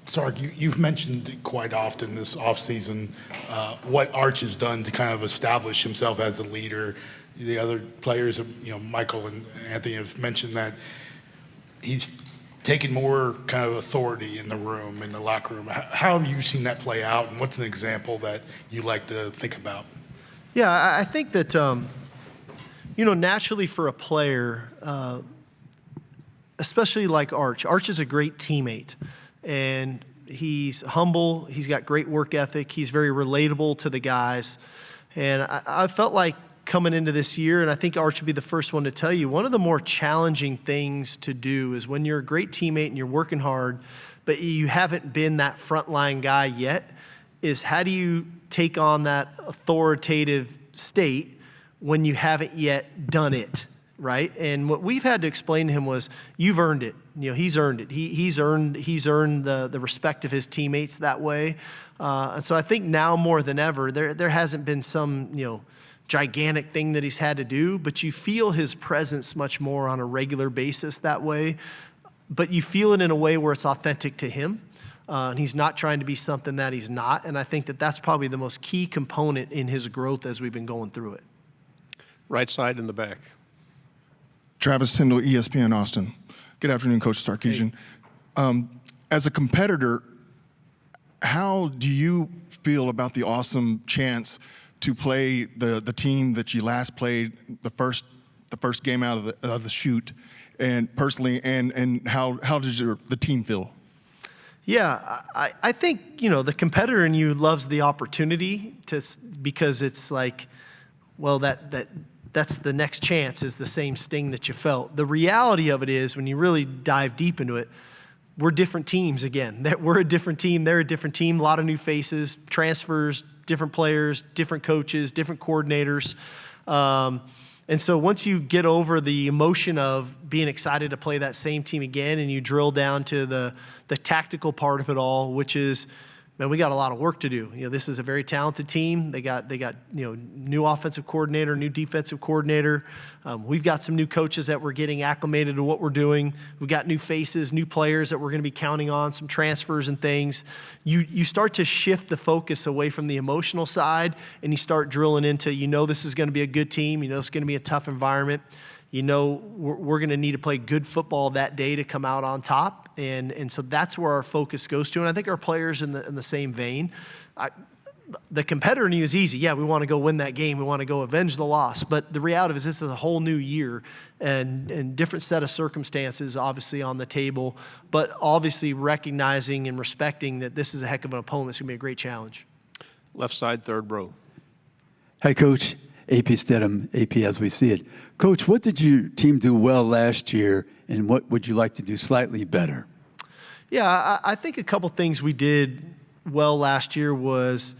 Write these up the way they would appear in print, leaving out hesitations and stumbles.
Sark, you've mentioned quite often this offseason what Arch has done to kind of establish himself as a leader. The other players, Michael and Anthony have mentioned that he's taken more kind of authority in the room, in the locker room. How have you seen that play out, and what's an example that you like to think about? Yeah, I think that, naturally for a player, especially like Arch is a great teammate. And he's humble, he's got great work ethic, he's very relatable to the guys. And I felt like coming into this year, and I think Arch would be the first one to tell you, one of the more challenging things to do is when you're a great teammate and you're working hard, but you haven't been that frontline guy yet, is how do you take on that authoritative state when you haven't yet done it, right? And what we've had to explain to him was, you've earned it. He's earned it. He's earned the respect of his teammates that way. And so I think now more than ever, there hasn't been some, gigantic thing that he's had to do, but you feel his presence much more on a regular basis that way. But you feel it in a way where it's authentic to him. And he's not trying to be something that he's not. And I think that that's probably the most key component in his growth as we've been going through it. Right side in the back. Travis Tyndall, ESPN Austin. Good afternoon, Coach Sarkisian. Hey. As a competitor, how do you feel about the awesome chance to play the team that you last played the first game out of the chute, and personally, and how does the team feel? Yeah, I think the competitor in you loves the opportunity because it's like, well, that's the next chance is the same sting that you felt. The reality of it is, when you really dive deep into it, we're different teams again. We're a different team, they're a different team, a lot of new faces, transfers, different players, different coaches, different coordinators. And so once you get over the emotion of being excited to play that same team again, and you drill down to the tactical part of it all, which is, man, we got a lot of work to do. This is a very talented team. They got new offensive coordinator, new defensive coordinator. We've got some new coaches that we're getting acclimated to what we're doing. We've got new faces, new players that we're going to be counting on, some transfers and things. You start to shift the focus away from the emotional side, and you start drilling into, this is going to be a good team. It's going to be a tough environment. We're going to need to play good football that day to come out on top. And so that's where our focus goes to. And I think our players in the same vein. The competitor in you is easy. Yeah, we want to go win that game. We want to go avenge the loss. But the reality is this is a whole new year and different set of circumstances obviously on the table, but obviously recognizing and respecting that this is a heck of an opponent. It's going to be a great challenge. Left side, third row. Hi, Coach. AP Stedham, AP as we see it. Coach, what did your team do well last year, and what would you like to do slightly better? Yeah, I think a couple things we did well last year was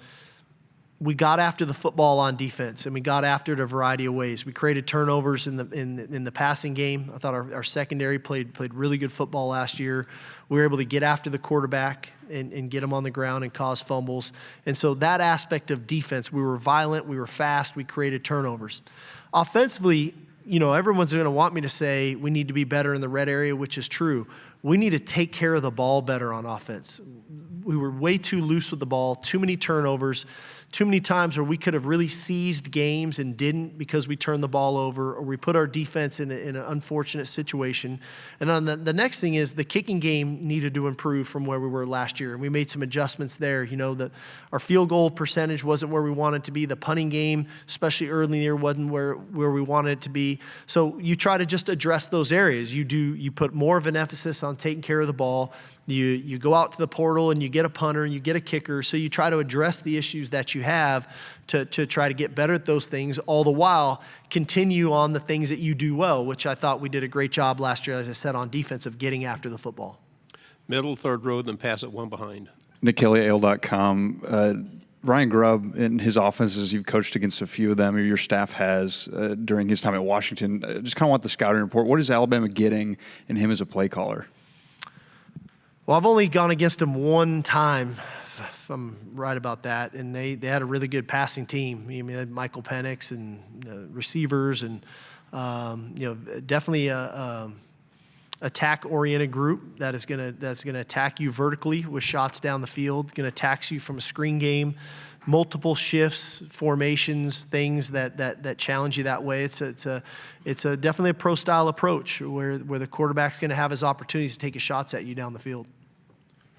we got after the football on defense, and we got after it a variety of ways. We created turnovers in the passing game. I thought our secondary played really good football last year. We were able to get after the quarterback and get him on the ground and cause fumbles. And so that aspect of defense, we were violent, we were fast, we created turnovers. Offensively, everyone's going to want me to say we need to be better in the red area, which is true. We need to take care of the ball better on offense. We were way too loose with the ball, too many turnovers, too many times where we could have really seized games and didn't because we turned the ball over, or we put our defense in an unfortunate situation. And on the next thing is the kicking game needed to improve from where we were last year. And we made some adjustments there. Our field goal percentage wasn't where we wanted it to be. The punting game, especially early in the year, wasn't where we wanted it to be. So you try to just address those areas. You put more of an emphasis on taking care of the ball. You go out to the portal and you get a punter and you get a kicker. So you try to address the issues that you have to try to get better at those things, all the while continue on the things that you do well, which I thought we did a great job last year, as I said, on defense of getting after the football. Middle, third row, then pass it one behind. NickKellyAL.com. Ryan Grubb and his offenses, you've coached against a few of them, or your staff has during his time at Washington. Just kind of want the scouting report. What is Alabama getting in him as a play caller? Well, I've only gone against him one time, if I'm right about that, and they had a really good passing team. They had Michael Penix and receivers, and definitely a attack-oriented group that's gonna attack you vertically with shots down the field, gonna attack you from a screen game, multiple shifts, formations, things that challenge you that way. It's a definitely a pro-style approach where the quarterback's gonna have his opportunities to take his shots at you down the field.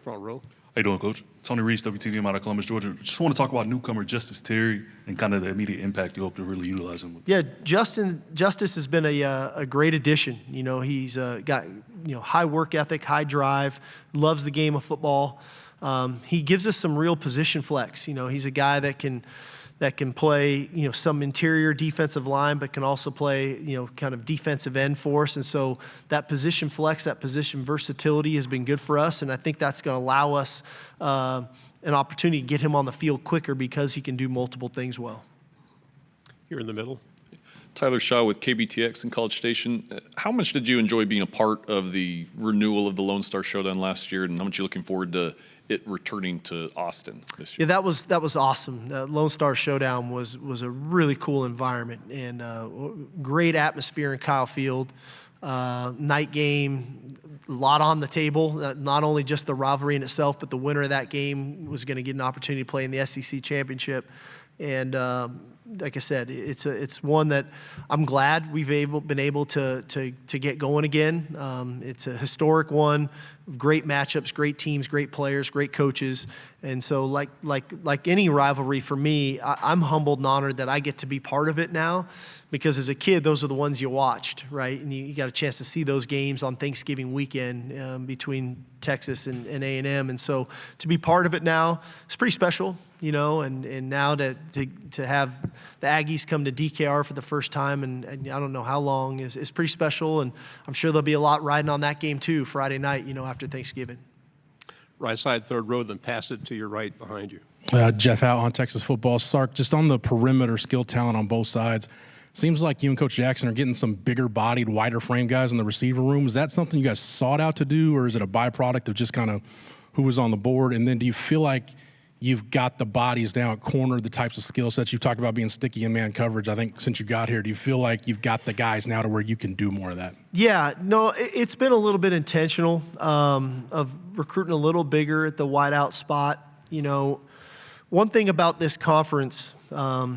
Front row. How you doing, Coach? Tony Reese, WTVM out of Columbus, Georgia. Just want to talk about newcomer Justice Terry and kind of the immediate impact you hope to really utilize him with. Yeah, Justice has been a great addition. You know, he's got high work ethic, high drive, loves the game of football. He gives us some real position flex. You know, he's a guy that can play some interior defensive line, but can also play kind of defensive end for us. And so that position flex, that position versatility has been good for us, and I think that's going to allow us an opportunity to get him on the field quicker because he can do multiple things well. Here in the middle. Tyler Shaw with KBTX in College Station. How much did you enjoy being a part of the renewal of the Lone Star Showdown last year, and how much are you looking forward to it returning to Austin this year? Yeah, that was awesome. The Lone Star Showdown was a really cool environment and great atmosphere in Kyle Field. Night game, a lot on the table. Not only just the rivalry in itself, but the winner of that game was going to get an opportunity to play in the SEC championship. And like I said, it's one that I'm glad we've been able to get going again. It's a historic one, great matchups, great teams, great players, great coaches, and so like any rivalry for me, I'm humbled and honored that I get to be part of it now, because as a kid, those are the ones you watched, right? And you got a chance to see those games on Thanksgiving weekend between Texas and A&M, and so to be part of it now, it's pretty special. And now to have the Aggies come to DKR for the first time, and I don't know how long, is pretty special, and I'm sure there'll be a lot riding on that game too, Friday night, after Thanksgiving. Right side, third row, then pass it to your right behind you. Jeff out on Texas football. Sark, just on the perimeter skill talent on both sides, seems like you and Coach Jackson are getting some bigger-bodied, wider-frame guys in the receiver room. Is that something you guys sought out to do, or is it a byproduct of just kind of who was on the board? And then do you feel like you've got the bodies down at corner, the types of skill sets you've talked about being sticky in man coverage? I think since you got here, do you feel like you've got the guys now to where you can do more of that? Yeah, no, it's been a little bit intentional of recruiting a little bigger at the wideout spot. One thing about this conference, I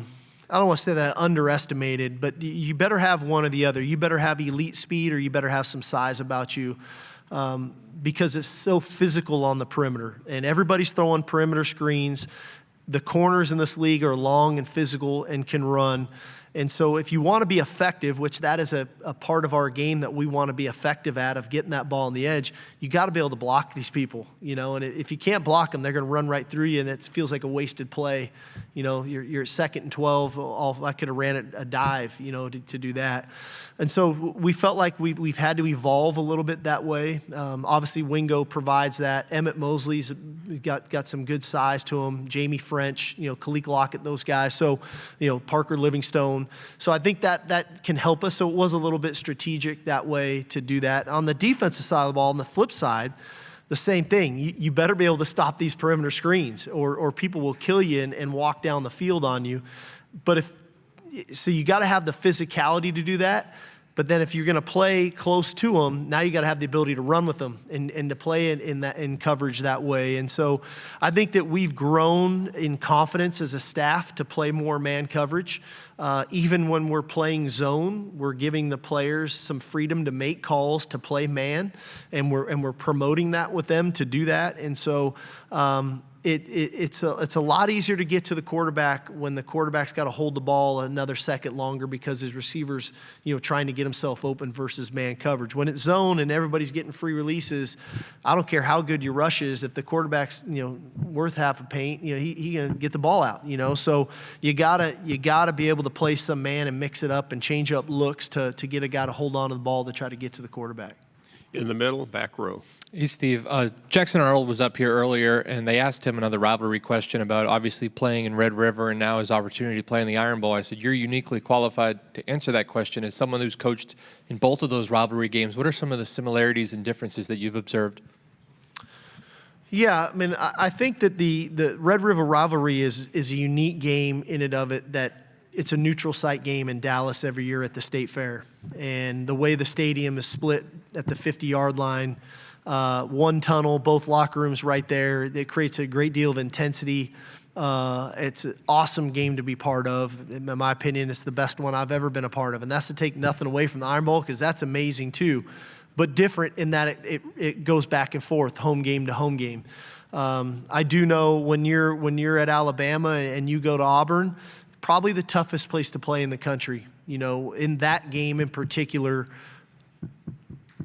don't want to say that underestimated, but you better have one or the other. You better have elite speed, or you better have some size about you. Because it's so physical on the perimeter, and everybody's throwing perimeter screens. The corners in this league are long and physical and can run. And so if you want to be effective, which that is a part of our game that we want to be effective at, of getting that ball on the edge, you got to be able to block these people, and if you can't block them, they're going to run right through you, and it feels like a wasted play. You're 2nd and 12, I could have ran a dive, to do that. And so we felt like we've had to evolve a little bit that way. Obviously, Wingo provides that. Emmett Mosley's got some good size to him. Jamie French, Kalik Lockett, those guys. So, Parker Livingstone. So I think that can help us. So it was a little bit strategic that way to do that. On the defensive side of the ball, on the flip side, the same thing. You better be able to stop these perimeter screens, or people will kill you and walk down the field on you. So you got to have the physicality to do that. But then if you're going to play close to them, now you got to have the ability to run with them and to play in coverage that way. And so I think that we've grown in confidence as a staff to play more man coverage. Even when we're playing zone, we're giving the players some freedom to make calls to play man, and we're promoting that with them to do that. And so it's a lot easier to get to the quarterback when the quarterback's got to hold the ball another second longer because his receiver's trying to get himself open versus man coverage. When it's zone and everybody's getting free releases, I don't care how good your rush is, if the quarterback's worth half a paint, he gonna get the ball out. So you gotta be able to play some man and mix it up and change up looks to get a guy to hold on to the ball to try to get to the quarterback. In the middle, back row. Hey, Steve. Jackson Arnold was up here earlier, and they asked him another rivalry question about obviously playing in Red River and now his opportunity to play in the Iron Bowl. I said, you're uniquely qualified to answer that question as someone who's coached in both of those rivalry games. What are some of the similarities and differences that you've observed? Yeah, I mean, I think that the Red River rivalry is a unique game in and of it that it's a neutral site game in Dallas every year at the State Fair. And the way the stadium is split at the 50-yard line, one tunnel, both locker rooms right there, it creates a great deal of intensity. It's an awesome game to be part of. In my opinion, it's the best one I've ever been a part of. And that's to take nothing away from the Iron Bowl, because that's amazing too. But different in that it goes back and forth, home game to home game. I do know when you're at Alabama and you go to Auburn, probably the toughest place to play in the country. You know, in that game in particular,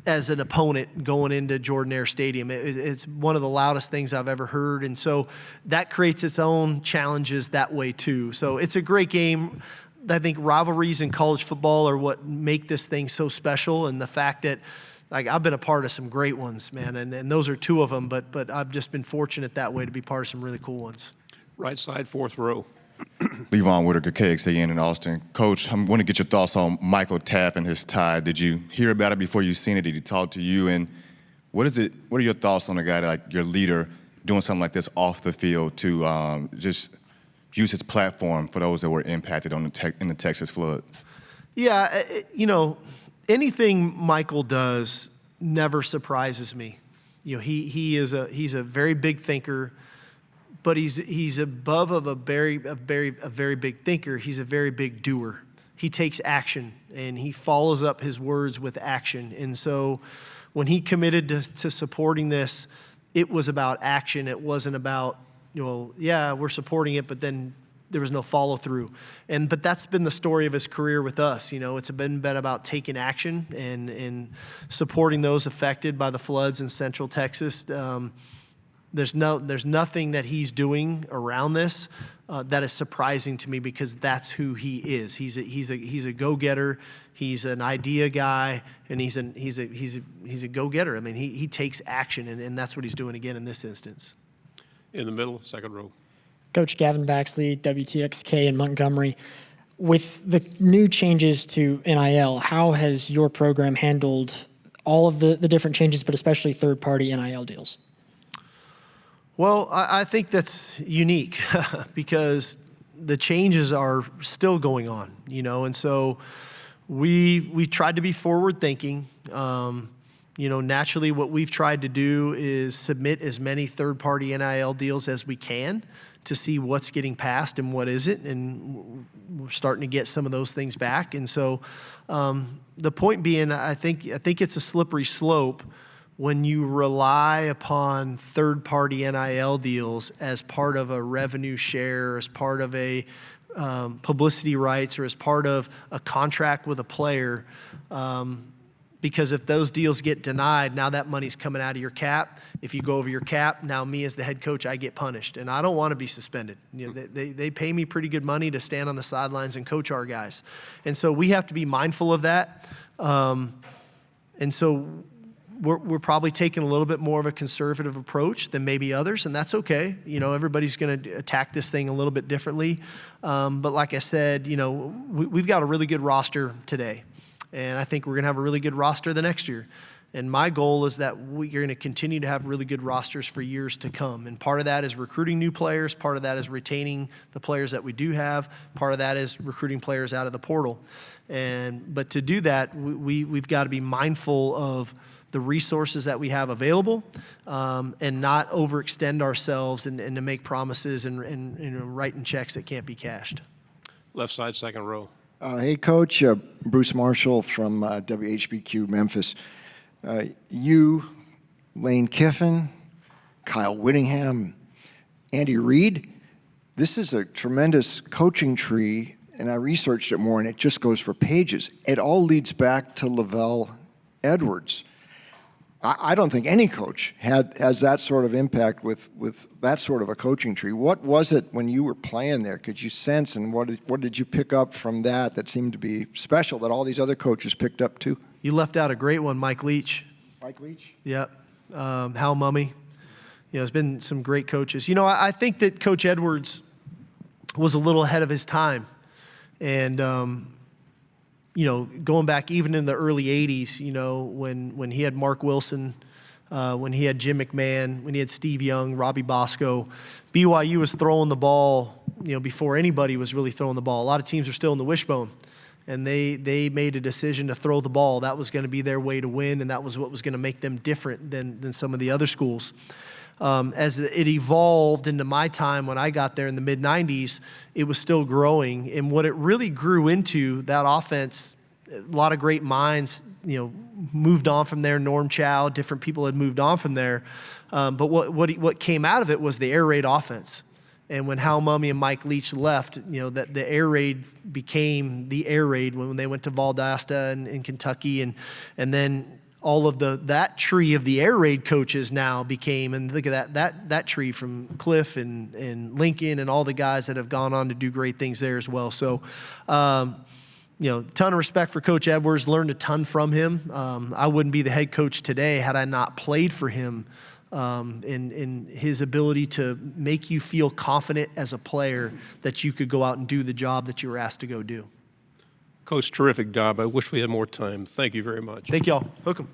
as an opponent going into Jordan-Hare Stadium, it's one of the loudest things I've ever heard, and so that creates its own challenges that way too. So it's a great game. I think rivalries in college football are what make this thing so special, and the fact that, like, I've been a part of some great ones, man, and those are two of them, but I've just been fortunate that way to be part of some really cool ones. Right side, fourth row. Levon Whitaker, KXAN in Austin. Coach, I want to get your thoughts on Michael Tapp and his tie. Did you hear about it before you seen it? Did he talk to you? And what are your thoughts on a guy like your leader doing something like this off the field to just use his platform for those that were impacted in the Texas floods? Yeah, you know, anything Michael does never surprises me. You know, he's a very big thinker, but he's above of a very big thinker. He's a very big doer. He takes action and he follows up his words with action. And so when he committed to supporting this, it was about action. It wasn't about, you know, yeah, we're supporting it, but then there was no follow through. But that's been the story of his career with us. You know, it's been about taking action and supporting those affected by the floods in Central Texas. There's nothing that he's doing around this that is surprising to me, because that's who he is. He's a go-getter. He's an idea guy, and he's a go-getter. I mean, he takes action, and that's what he's doing again in this instance. In the middle, second row. Coach Gavin Baxley, WTXK in Montgomery. With the new changes to NIL, how has your program handled all of the different changes, but especially third-party NIL deals? Well, I think that's unique because the changes are still going on, you know, and so we tried to be forward-thinking. You know, naturally what we've tried to do is submit as many third-party NIL deals as we can to see what's getting passed and what isn't, and we're starting to get some of those things back. And so the point being, I think it's a slippery slope when you rely upon third-party NIL deals as part of a revenue share, as part of a publicity rights, or as part of a contract with a player. Because if those deals get denied, now that money's coming out of your cap. If you go over your cap, now me as the head coach, I get punished. And I don't want to be suspended. You know, they pay me pretty good money to stand on the sidelines and coach our guys. And so we have to be mindful of that. And so we're probably taking a little bit more of a conservative approach than maybe others, and that's okay. You know, everybody's going to attack this thing a little bit differently. But like I said, you know, we've got a really good roster today, and I think we're going to have a really good roster the next year. And my goal is that we're going to continue to have really good rosters for years to come. And part of that is recruiting new players. Part of that is retaining the players that we do have. Part of that is recruiting players out of the portal. But to do that, we've got to be mindful of the resources that we have available, and not overextend ourselves and to make promises and you know, writing checks that can't be cashed. Left side, second row. Hey, Coach. Bruce Marshall from WHBQ Memphis. You, Lane Kiffin, Kyle Whittingham, Andy Reid, this is a tremendous coaching tree, and I researched it more, and it just goes for pages. It all leads back to Lavelle Edwards. I don't think any coach has that sort of impact with that sort of a coaching tree. What was it when you were playing there? Could you sense, and what did you pick up from that seemed to be special that all these other coaches picked up too? You left out a great one, Mike Leach. Mike Leach? Yep. Hal Mummy. You know, there's been some great coaches. You know, I think that Coach Edwards was a little ahead of his time. And, you know, going back even in the early 80s, you know, when he had Mark Wilson, when he had Jim McMahon, when he had Steve Young, Robbie Bosco, BYU was throwing the ball before anybody was really throwing the ball. A lot of teams are still in the wishbone, and they made a decision to throw the ball. That was going to be their way to win, and that was what was going to make them different than some of the other schools. As it evolved into my time when I got there in the mid-'90s, it was still growing. And what it really grew into, that offense, a lot of great minds, moved on from there. Norm Chow, different people had moved on from there. But what came out of it was the air raid offense. And when Hal Mumme and Mike Leach left, that the air raid became the air raid when they went to Valdosta in Kentucky, and then all of that tree of the air raid coaches now became, and look at that tree from Cliff and Lincoln and all the guys that have gone on to do great things there as well. So, ton of respect for Coach Edwards. Learned a ton from him. I wouldn't be the head coach today had I not played for him. In his ability to make you feel confident as a player that you could go out and do the job that you were asked to go do. Coach, terrific job. I wish we had more time. Thank you very much. Thank y'all. Hook 'em.